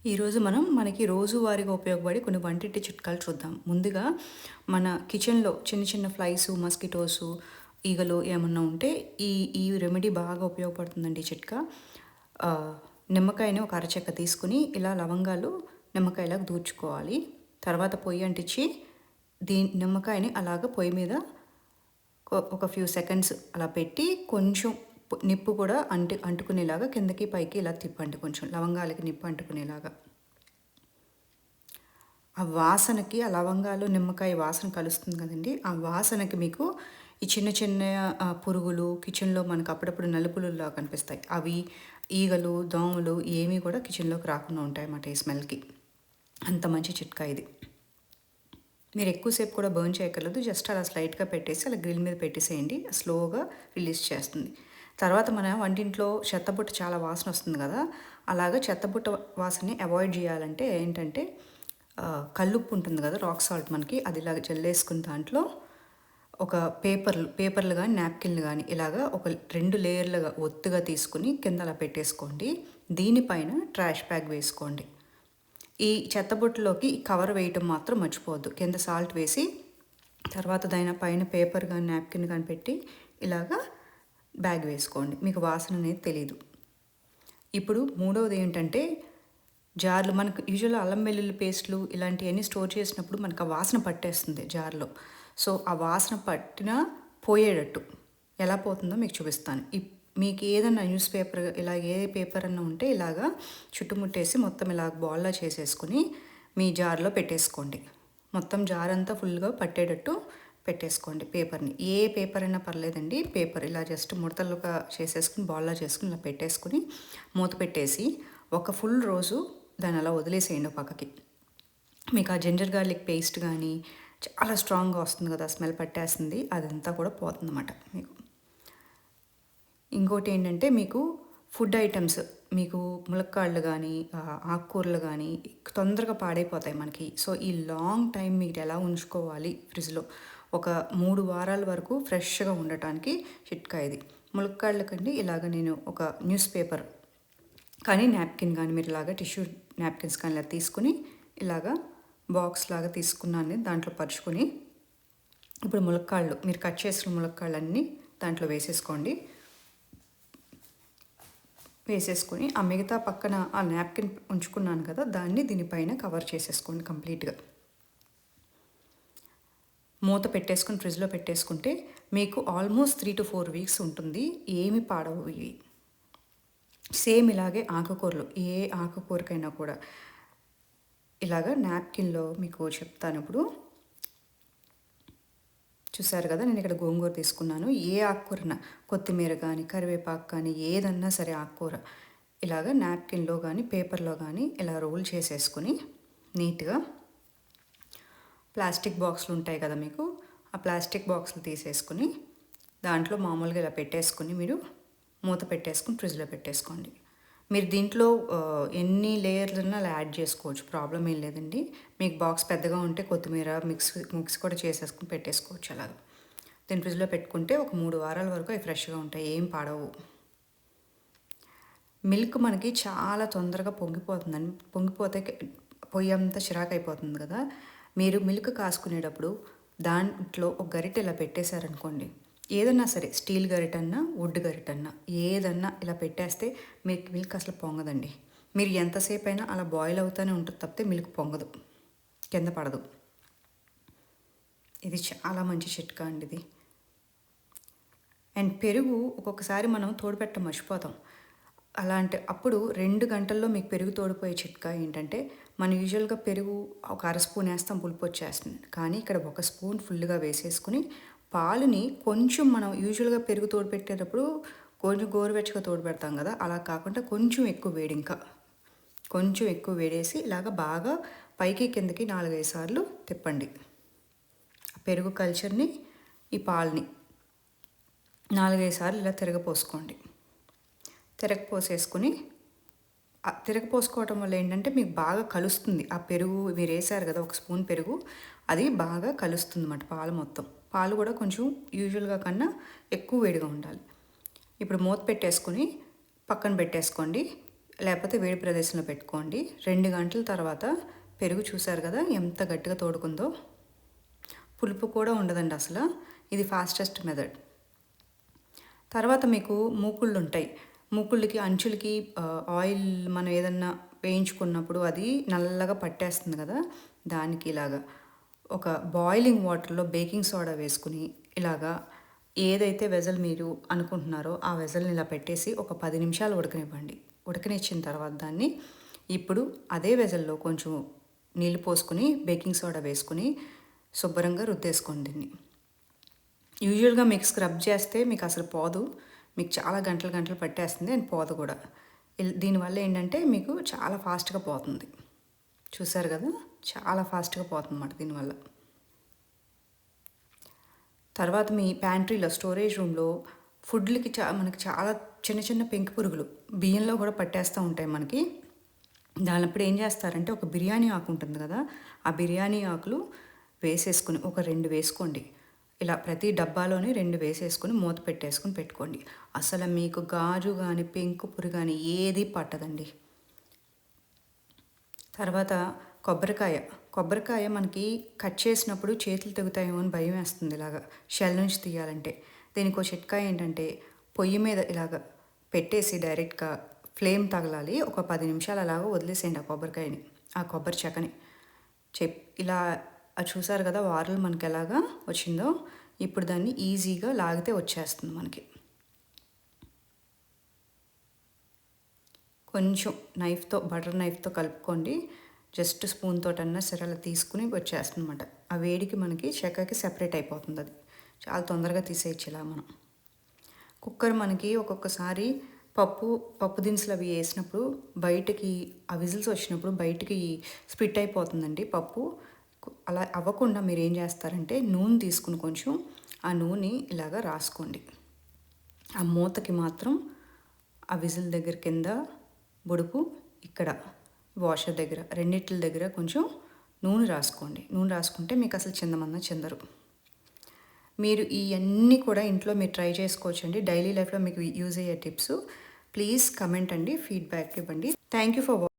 ఈరోజు మనకి రోజువారీగా ఉపయోగపడే కొన్ని వంటింటి చిట్కాలు చూద్దాం. ముందుగా మన కిచెన్‌లో చిన్న చిన్న ఫ్లైసు, మస్కిటోసు, ఈగలు ఏమన్నా ఉంటే ఈ ఈ రెమెడీ బాగా ఉపయోగపడుతుందండి ఈ చిట్కా. ఆహ్, నిమ్మకాయని ఒక అరచెక్క తీసుకొని ఇలా లవంగాలు నిమ్మకాయలాగా దూర్చుకోవాలి. తర్వాత పొయ్యి అంటించి నిమ్మకాయని అలాగా పొయ్యి మీద ఒక ఫ్యూ సెకండ్స్ అలా పెట్టి కొంచెం నిప్పు కూడా అంటుకునేలాగా కిందకి పైకి ఇలా తిప్పండి కొంచెం. లవంగాలకి నిప్పు అంటుకునేలాగా. ఆ వాసనకి ఆ లవంగాలు, నిమ్మకాయ వాసన కలుస్తుంది కదండీ! ఆ వాసనకి మీకు ఈ చిన్న చిన్న పురుగులు కిచెన్‌లో మనకు అప్పుడప్పుడు నలుపులులా కనిపిస్తాయి. అవి, ఈగలు, దోమలు ఏమీ కూడా కిచెన్‌లోకి రాకుండా ఉంటాయన్నమాట ఈ స్మెల్‌కి. అంత మంచి చిట్కా ఇది. మీరు ఎక్కువ సేపు కూడా బర్న్ చేయక్కర్లేదు. జస్ట్ అలా స్లైట్‌గా పెట్టేసి అలా గ్రిల్ మీద పెట్టేసేయండి. స్లోగా రిలీజ్ చేస్తుంది. తర్వాత మన వంటింట్లో చెత్తబుట్ట చాలా వాసన వస్తుంది కదా! అలాగా చెత్తబుట్ట వాసనని అవాయిడ్ చేయాలంటే ఏంటంటే కల్లుప్పు ఉంటుంది కదా! రాక్ సాల్ట్ మనకి అది ఇలాగ జల్లేసుకుని దాంట్లో ఒక పేపర్లు గానీ, నాప్కిన్‌లు గానీ ఇలాగా ఒక 2 లేయర్లుగా ఒత్తుగా తీసుకొని కింద అలా పెట్టేసుకోండి. దీనిపైన ట్రాష్ బ్యాగ్ వేసుకోండి. ఈ చెత్తబుట్టలోకి కవర్ వేయటం మాత్రం మర్చిపోవద్దు. కింద సాల్ట్ వేసి, తర్వాత దాని పైన పేపర్ గానీ, నాప్కిన్ గానీ పెట్టి ఇలాగా బ్యాగ్ వేసుకోండి. మీకు వాసన అనేది తెలీదు. ఇప్పుడు మూడవది ఏంటంటే, జార్‌లో మనకు యూజువల్‌గా అల్లం వెల్లుల్లి పేస్టులు ఇలాంటియన్నీ స్టోర్ చేసినప్పుడు మనకు ఆ వాసన పట్టేస్తుంది జార్‌లో. సో, ఆ వాసన పట్టినా పోయేటట్టు ఎలా పోతుందో మీకు చూపిస్తాను. మీకు ఏదన్నా న్యూస్ పేపర్ ఇలా ఏ పేపర్ అన్నా ఉంటే ఇలాగా చుట్టుముట్టేసి మొత్తం ఇలా బాల్‌లా చేసేసుకొని మీ జార్‌లో పెట్టేసుకోండి. మొత్తం జార్ అంతా ఫుల్‌గా పట్టేటట్టు పెట్టేసుకోండి పేపర్‌ని. ఏ పేపర్ అయినా పర్లేదండి. పేపర్ ఇలా జస్ట్ ముడతలుగా చేసేసుకొని బాల్‌లా చేసుకొని ఇలా పెట్టేసుకొని మూత పెట్టేసి ఒక ఫుల్ రోజు దాన్ని అలా వదిలేసేయండి ఒక పక్కకి. మీకు ఆ జింజర్ గార్లిక్ పేస్ట్ గానీ చాలా స్ట్రాంగ్‌గా వస్తుంది కదా! స్మెల్ పట్టేస్తుంది. అదంతా కూడా పోతుందన్నమాట మీకు. ఇంకోటేంటంటే మీకు ఫుడ్ ఐటెమ్స్ మీకు ములక్కాడలు గానీ, ఆకుకూరలు గానీ తొందరగా పాడైపోతాయి మనకి. సో, ఈ లాంగ్ టైమ్ మీరెలా ఉంచుకోవాలి ఫ్రిడ్జ్‌లో, ఒక 3 వారాల వరకు ఫ్రెష్‌గా ఉండటానికి చిట్కా ఇది. ములక్కాడలకండి ఇలాగ నేను ఒక న్యూస్ పేపర్ కానీ, నాప్కిన్ గానీ మీరిలాగా టిష్యూ నాప్కిన్స్ కానీ ఇలా తీసుకొని ఇలాగా బాక్స్‌లాగా తీసుకున్నాను దాంట్లో పరుచుకొని, ఇప్పుడు ములక్కాడలు మీరు కట్ చేసిన ములక్కాడలన్నీ దాంట్లో వేసేసుకోండి. వేసేసుకొని ఆ మిగతా పక్కన ఆ నాప్కిన్ ఉంచుకున్నాను కదా! దాన్ని దీనిపైన కవర్ చేసేసుకోండి కంప్లీట్‌గా. మూత పెట్టేసుకొని ఫ్రిడ్జ్‌లో పెట్టేసుకుంటే మీకు ఆల్మోస్ట్ 3-4 వీక్స్ ఉంటుంది. ఏమి పాడవు ఇవి. సేమ్ ఇలాగే ఆకుకూరలు ఏ ఆకుకూరకైనా కూడా ఇలాగ నాప్కిన్‌లో మీకు చెప్తానిప్పుడు. చూసారు కదా! నేనిక్కడ గోంగూర తీసుకున్నాను. ఏ ఆకుకూరన కొత్తిమీర గానీ, కరివేపాకు కానీ ఏదన్నా సరే ఆకుకూర ఇలాగ నాప్కిన్‌లో గానీ, పేపర్‌లో గానీ ఇలా రోల్ చేసేసుకొని నీట్‌గా ప్లాస్టిక్ బాక్సులు ఉంటాయి కదా మీకు, ఆ ప్లాస్టిక్ బాక్సులు తీసేసుకొని దాంట్లో మామూలుగా ఇలా పెట్టేసుకొని మీరు మూత పెట్టేసుకొని ఫ్రిడ్జ్‌లో పెట్టేసుకోండి. మీరు దీంట్లో ఎన్ని లేయర్లన్నా అలా యాడ్ చేసుకోవచ్చు. ప్రాబ్లమ్ ఏం లేదండి. మీకు బాక్స్ పెద్దగా ఉంటే కొత్తిమీర మిక్స్ కూడా చేసేసుకొని పెట్టేసుకోవచ్చు అలాగా. దీన్ని ఫ్రిడ్జ్‌లో పెట్టుకుంటే ఒక 3 వారాల వరకు అవి ఫ్రెష్‌గా ఉంటాయి. ఏం పాడవు. మిల్క్ మనకి చాలా తొందరగా పొంగిపోతుందండి. పొంగిపోతే పొయ్యంతా చిరాకయిపోతుంది కదా! మీరు మిల్క్ కాసుకునేటప్పుడు దాంట్లో ఒక గరిటె ఇలా పెట్టేశారనుకోండి. ఏదన్నా సరే స్టీల్ గరిటన్నా, వుడ్ గరిటన్నా ఏదన్నా ఇలా పెట్టేస్తే మీకు మిల్క్ అసలు పొంగదండి. మీరు ఎంతసేపైనా అలా బాయిల్ అవుతానే ఉంటుంది తప్పితే మిల్క్ పొంగదు. కింద పడదు. ఇది చాలా మంచి చిట్కా అండి ఇది. అండ్ పెరుగు ఒక్కొక్కసారి మనం తోడుపెట్టడం మర్చిపోతాం. అప్పుడు 2 గంటల్లో మీకు పెరుగు తోడిపోయే చిట్కా ఏంటంటే, మనం యూజువల్‌గా పెరుగు ఒక అర స్పూన్ ఏస్తాం పులుపొచ్చేస్తుంది. కానీ ఇక్కడ ఒక స్పూన్ ఫుల్‌గా వేసేసుకొని, పాలుని కొంచెం మనం యూజువల్‌గా పెరుగు తోడుపెట్టేటప్పుడు కొంచెం గోరువెచ్చగా తోడుపెడతాం గదా! అలా కాకుండా కొంచెం ఎక్కువ వేడింకా. కొంచెం ఎక్కువ వేడేసి ఇలాగ బాగా పైకి కిందకి 4, 5 సార్లు తిప్పండి. పెరుగు కల్చర్‌ని, ఈ పాలని 4, 5 సార్లు ఇలా తిరగపోసుకోండి. తిరగపోసేసుకొని తిరగపోసుకోవటం వల్ల ఏంటంటే మీకు బాగా కలుస్తుంది. ఆ పెరుగు మీరేసారు కదా! ఒక స్పూన్ పెరుగు అది బాగా కలుస్తుందన్నమాట పాలు మొత్తం. పాలు కూడా కొంచెం యూజువల్‌గా కన్నా ఎక్కువ వేడిగా ఉండాలి. ఇప్పుడు మూత పెట్టేసుకొని పక్కన పెట్టేసుకోండి. లేకపోతే వేడి ప్రదేశంలో పెట్టుకోండి. 2 గంటల తర్వాత పెరుగు చూసారు కదా ఎంత గట్టిగా తోడుకుందో. పులుపు కూడా ఉండదండి అసలు. ఇది ఫాస్టెస్ట్ మెథడ్. తర్వాత మీకు మూకుళ్ళుంటాయి. మూకుళ్ళకి అంచులకి ఆయిల్ మనం ఏదన్నా వేయించుకున్నప్పుడు అది నల్లగా పట్టేస్తుంది కదా! దానికి ఇలాగా ఒక బాయిలింగ్ వాటర్‌లో బేకింగ్ సోడా వేసుకొని ఇలాగా ఏదైతే వెసల్ మీరు అనుకుంటున్నారో ఆ వెసల్‌ని ఇలా పెట్టేసి ఒక 10 నిమిషాలు ఉడకనివ్వండి. ఉడకనిచ్చిన తర్వాత దాన్ని ఇప్పుడు అదే వెసల్‌లో కొంచెం నీళ్లు పోసుకొని బేకింగ్ సోడా వేసుకొని శుభ్రంగా రుద్దేసుకోండి దీన్ని. యూజువల్‌గా మీకు స్క్రబ్ చేస్తే మీకు అసలు పోదు. మీకు చాలా గంటలు గంటలు పట్టేస్తుంది అండ్ పోదు కూడా. దీనివల్ల ఏంటంటే మీకు చాలా ఫాస్ట్‌గా పోతుంది. చూసారు కదా! చాలా ఫాస్ట్‌గా పోతుందన్నమాట దీనివల్ల. తర్వాత మీ ప్యాంట్రీలో స్టోరేజ్ రూమ్‌లో ఫుడ్‌లకి మనకి చాలా చిన్న చిన్న పెంకు పురుగులు బియ్యంలో కూడా పట్టేస్తూ ఉంటాయి మనకి. దానప్పుడు ఏం చేస్తారంటే ఒక బిర్యానీ ఆకు ఉంటుంది కదా! ఆ బిర్యానీ ఆకులు వేసేసుకొని ఒక 2 వేసుకోండి. ఇలా ప్రతి డబ్బాలోని 2 వేసేసుకొని మూత పెట్టేసుకొని పెట్టుకోండి. అసలు మీకు గాజు గాని, పెంకు పురుగు గాని ఏది పట్టదండి. తర్వాత కొబ్బరికాయ మనకి కట్ చేసినప్పుడు చేతులు తెగుతాయేమో అని భయం వేస్తుంది ఇలాగా షెల్ నుంచి తీయాలంటే. దీనికో చిట్కా ఏంటంటే పొయ్యి మీద ఇలాగ పెట్టేసి డైరెక్ట్‌గా ఫ్లేమ్ తగలాలి. ఒక 10 నిమిషాలు అలాగా వదిలేసేయండి ఆ కొబ్బరికాయని, ఆ కొబ్బరి చెక్కని. ఇలా చూసారు కదా వారలు మనకి ఎలాగా వచ్చిందో. ఇప్పుడు దాన్ని ఈజీగా లాగితే వచ్చేస్తుంది మనకి. కొంచెం బటర్ నైఫ్‌తో కలుపుకోండి. జస్ట్ స్పూన్ తోటన్నా సరే అలా తీసుకుని వచ్చేస్తుందన్నమాట. ఆ వేడికి మనకి చెక్కకి సెపరేట్ అయిపోతుంది అది. చాలా తొందరగా తీసేయచ్చు ఇలా మనం. కుక్కర్ మనకి ఒక్కొక్కసారి పప్పు దినుసులు అవి వేసినప్పుడు బయటకి ఆ విజిల్స్ వచ్చినప్పుడు బయటికి స్ప్లిట్ అయిపోతుందండి పప్పు. అలా అవ్వకుండా మీరు ఏం చేస్తారంటే నూనె తీసుకుని కొంచెం ఆ నూనె ఇలాగా రాసుకోండి. ఆ మూతకి మాత్రం ఆ విజిల్ దగ్గర కింద బొడుపు ఇక్కడ వాషర్ దగ్గర రెండిట్ల దగ్గర కొంచెం నూనె రాసుకోండి. నూనె రాసుకుంటే మీకు అసలు చిందరు. మీరు ఇవన్నీ కూడా ఇంట్లో మీరు ట్రై చేసుకోవచ్చండి. డైలీ లైఫ్లో మీకు యూజ్ అయ్యే టిప్స్. ప్లీజ్ కమెంట్ అండి, ఫీడ్బ్యాక్ ఇవ్వండి. Thank you for